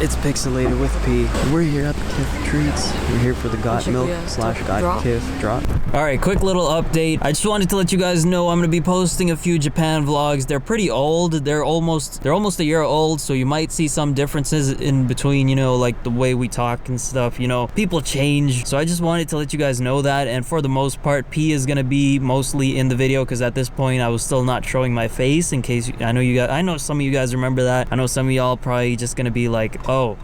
It's Picsoleated with P. We're here at the Kith Treats. We're here for the Got Milk / Got Kith drop. Alright, quick little update. I just wanted to let you guys know I'm gonna be posting a few Japan vlogs. They're pretty old. They're almost a year old, so you might see some differences in between, you know, like the way we talk and stuff, you know. People change. So I just wanted to let you guys know that, and for the most part, P is gonna be mostly in the video because at this point I was still not showing my face in case I know some of you guys remember that. I know some of y'all probably just gonna be like, oh,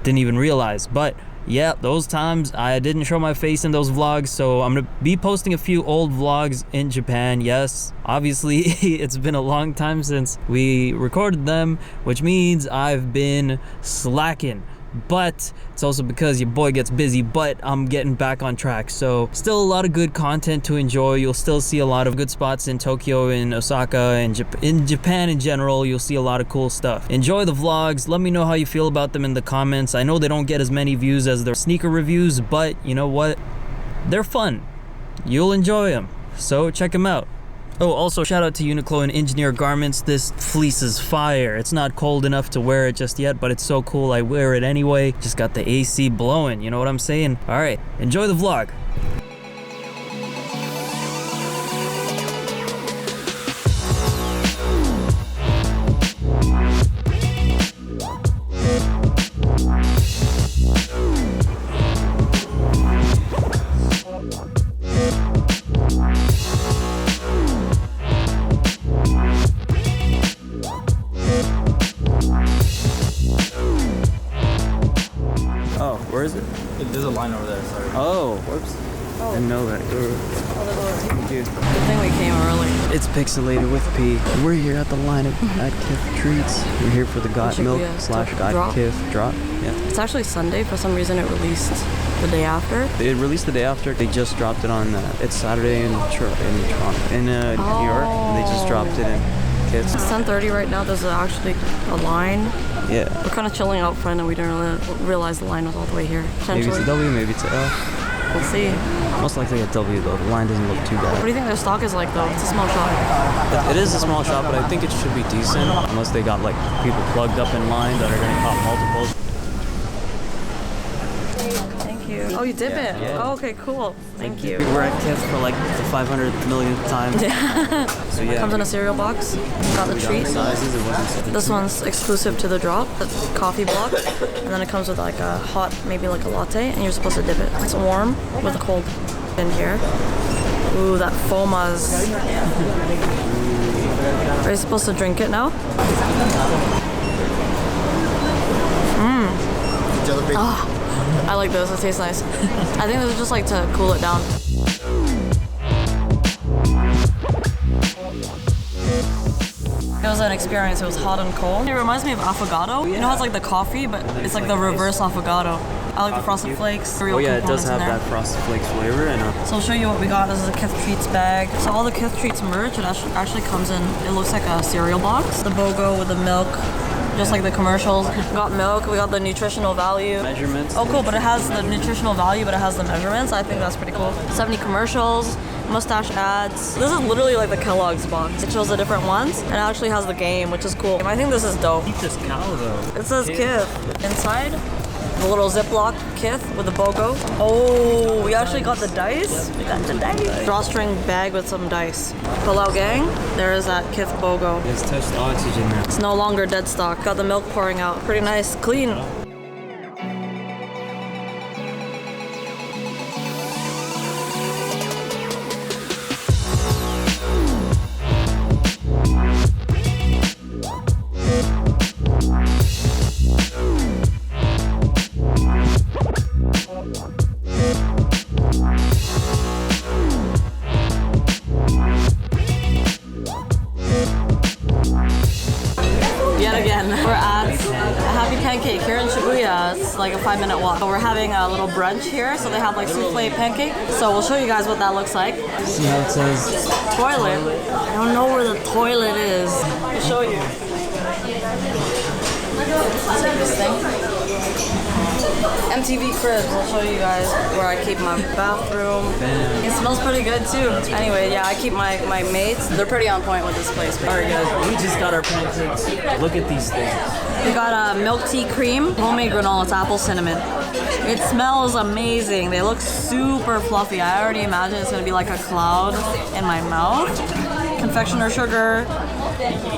didn't even realize. But yeah, those times I didn't show my face in those vlogs, so I'm gonna be posting a few old vlogs in Japan. Yes, obviously it's been a long time since we recorded them, which means I've been slacking. But it's also because your boy gets busy, but I'm getting back on track. So still a lot of good content to enjoy. You'll still see a lot of good spots in Tokyo, in Osaka, and in Japan in general. You'll see a lot of cool stuff. Enjoy the vlogs. Let me know how you feel about them in the comments. I know they don't get as many views as their sneaker reviews, but you know what? They're fun. You'll enjoy them. So check them out. Oh, also shout out to Uniqlo and Engineer Garments. This fleece is fire. It's not cold enough to wear it just yet, but it's so cool I wear it anyway. Just got the AC blowing, you know what I'm saying? All right, enjoy the vlog. Where is it? There's a line over there, sorry. Oh, whoops. Oh. Didn't know that. Good thing we came early. It's Picsoleated with P. We're here at the line at Kith Treats. We're here for the Got Milk / Got Kith drop. Yeah. It's actually Sunday. For some reason, it released the day after. It released the day after. They just dropped it on. It's Saturday in Toronto, in New York. And they just dropped it in Kith. It's 10:30 right now. There's actually a line. Yeah. We're kind of chilling out front, and we didn't really realize the line was all the way here. Maybe it's a W, maybe it's a L. We'll see. Most likely a W though. The line doesn't look too bad. What do you think their stock is like though? It's a small shop. It is a small shop, but I think it should be decent. Unless they got like people plugged up in line that are gonna pop multiples. Thank you. Oh, you dip it? Yeah. Oh, okay, cool. Thank you. We're at Kith for like the 500 millionth time. Yeah. So yeah. Comes in a cereal box. Got the treat. This one's exclusive to the drop. The coffee block. And then it comes with like a hot, maybe like a latte, and you're supposed to dip it. It's warm with a cold in here. Ooh, that fomas. Are you supposed to drink it now? Oh, I like this. It tastes nice. I think this is just like to cool it down. It was an experience. It was hot and cold. It reminds me of affogato. You know how it's like the coffee, but it's like the reverse affogato. I like the Frosted Flakes. Oh yeah, it does have that Frosted Flakes flavor. So I'll show you what we got. This is a Kith Treats bag. So all the Kith Treats merch, it actually comes in, it looks like a cereal box. The BOGO with the milk, just like the commercials. We got milk, we got the nutritional value. Measurements. Oh cool, but it has the nutritional value, but it has the measurements. I think that's pretty cool. 70 commercials, mustache ads. This is literally like the Kellogg's box. It shows the different ones, and it actually has the game, which is cool. I think this is dope. Keep this cow though. It says Kith. Inside, the little Ziploc Kith with the BOGO. Oh, we actually got the dice. We got the dice. Drawstring bag with some dice. Pull out gang. There is that Kith BOGO. It's touched oxygen now. It's no longer dead stock. Got the milk pouring out. Pretty nice, clean. Yet again, we're at Happy Pancake here in Shibuya. It's like a 5-minute walk. So we're having a little brunch here, so they have like souffle pancake. So we'll show you guys what that looks like. See how it says toilet. I don't know where the toilet is. I'll show you. This thing. MTV Cribs. I'll show you guys where I keep my bathroom. It smells pretty good too. Anyway, yeah, I keep my mates. They're pretty on point with this place. Alright guys, we just got our pancakes. Look at these things. We got a milk tea cream, homemade granola, it's apple cinnamon. It smells amazing. They look super fluffy. I already imagine it's gonna be like a cloud in my mouth. Confectioner sugar.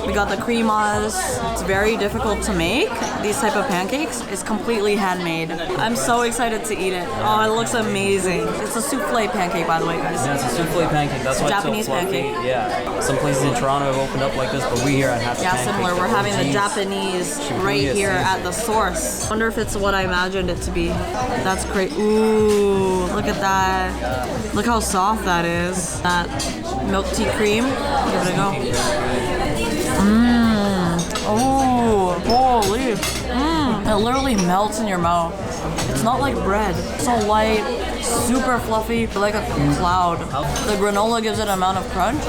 We got the creamas. It's very difficult to make. These type of pancakes. It's completely handmade. I'm so excited to eat it. Oh, it looks amazing. It's a souffle pancake, by the way, guys. Yeah, it's a souffle pancake. That's why Japanese it's so fluffy. pancake. Yeah. Some places in Toronto have opened up like this, but we here at Half Yeah, Pancake. similar. We're having the Japanese right here at the source. Wonder if it's what I imagined it to be. That's great. Ooh, look at that. Look how soft that is. That milk tea cream. Give it a go. Oh, holy. It literally melts in your mouth. It's not like bread. It's so light, super fluffy, like a cloud. The granola gives it an amount of crunch.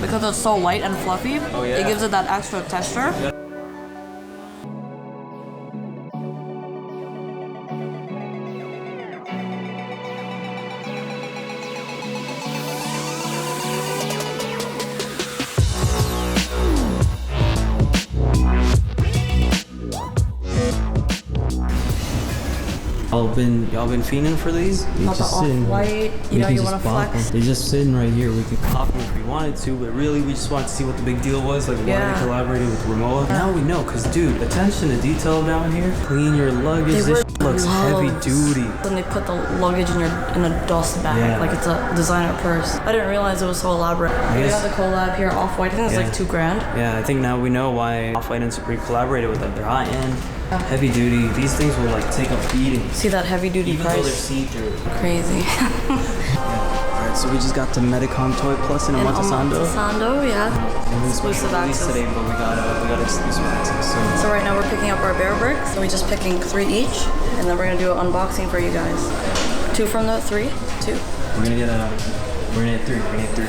Because it's so light and fluffy, it gives it that extra texture. Y'all been fiending for these? Not the off-white. You know, you want to flex. They're just sitting right here. We could pop them if we wanted to, but really we just wanted to see what the big deal was. Like, why we collaborated with Ramoa. Now we know, because dude, attention to detail down here. Clean your luggage. This looks heavy duty. Then they put the luggage in a dust bag, like it's a designer purse. I didn't realize it was so elaborate. We got the collab here, Off-White. I think it's like $2,000. Yeah, I think now we know why Off-White and Supreme collaborated with them. They're high end. Heavy duty. These things will like take a beating. See that heavy duty even price? Though they're see-through. Crazy. Alright, so we just got to Medicom Toy Plus and Omotesando. Omotesando, yeah. Exclusive access. Today, but we got exclusive access. So right now we're picking up our bear bricks. So we're just picking 3 each, and then we're gonna do an unboxing for you guys. 2 from the 3. 2. We're gonna get 3. We're gonna get 3.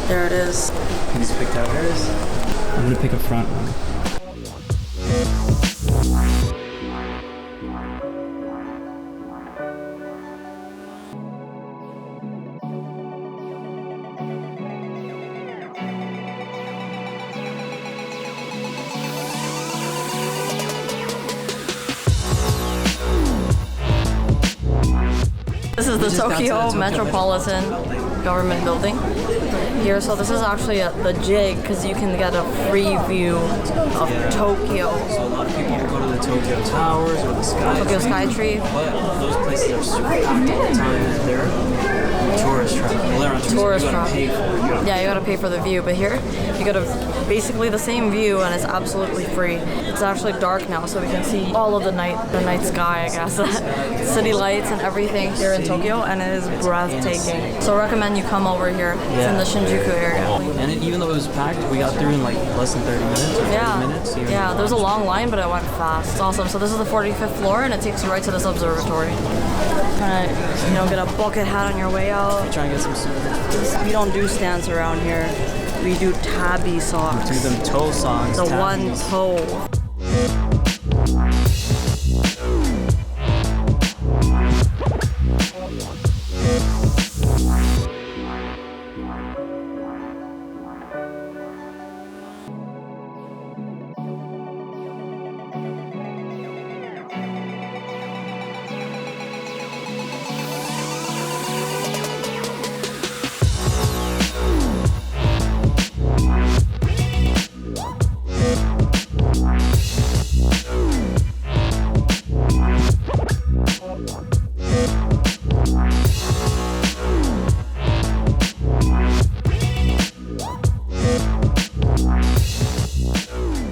There it is. You just picked out hers. I'm gonna pick a front one. This is the Tokyo Metropolitan Government Building here. So this is actually the jig because you can get a free view of Tokyo. So a lot of people go to the Tokyo Towers or the Sky Tokyo Sky Tree. But those places are super packed all the time and they're tourist trap. Well, they're on tourist trap. Yeah, you gotta pay for the view. But here, you got basically the same view and it's absolutely free. It's actually dark now, so we can see all of the night sky, I guess. City lights and everything here in Tokyo, and it is breathtaking. So I recommend you come over here. It's in the Shinjuku area. And even though it was packed, we got through in like less than 30 minutes or 30 minutes. Yeah, there's a long line, but it went fast. It's awesome. So this is the 45th floor, and it takes you right to this observatory. Trying to get a bucket hat on your way out. Try and get some souvenirs. We don't do stands around here. We do tabby socks. We do them toe socks. The tabbies. one toe.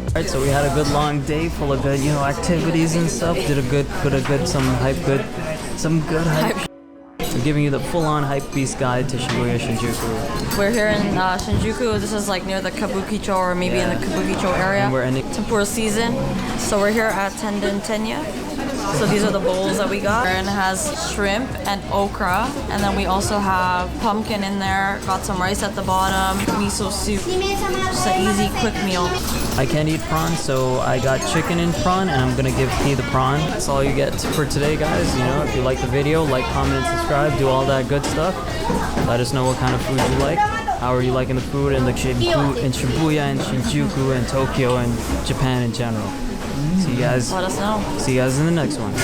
Alright, so we had a good long day full of good, activities and stuff. Did a good hype. We're giving you the full-on hype beast guide to Shibuya, Shinjuku. We're here in Shinjuku. This is like near the Kabukicho or maybe in the Kabukicho area. And we're ending Tempura season. So we're here at Tenden Tenya. So these are the bowls that we got. And it has shrimp and okra. And then we also have pumpkin in there. Got some rice at the bottom. Miso soup. Just an easy, quick meal. I can't eat prawn, so I got chicken and prawn, and I'm gonna give P the prawn. That's all you get for today, guys. You know, if you like the video, like, comment, and subscribe. Do all that good stuff. Let us know what kind of food you like. How are you liking the food in Shibuya and Shinjuku and Tokyo and Japan in general? See you guys. Let us know. See you guys in the next one.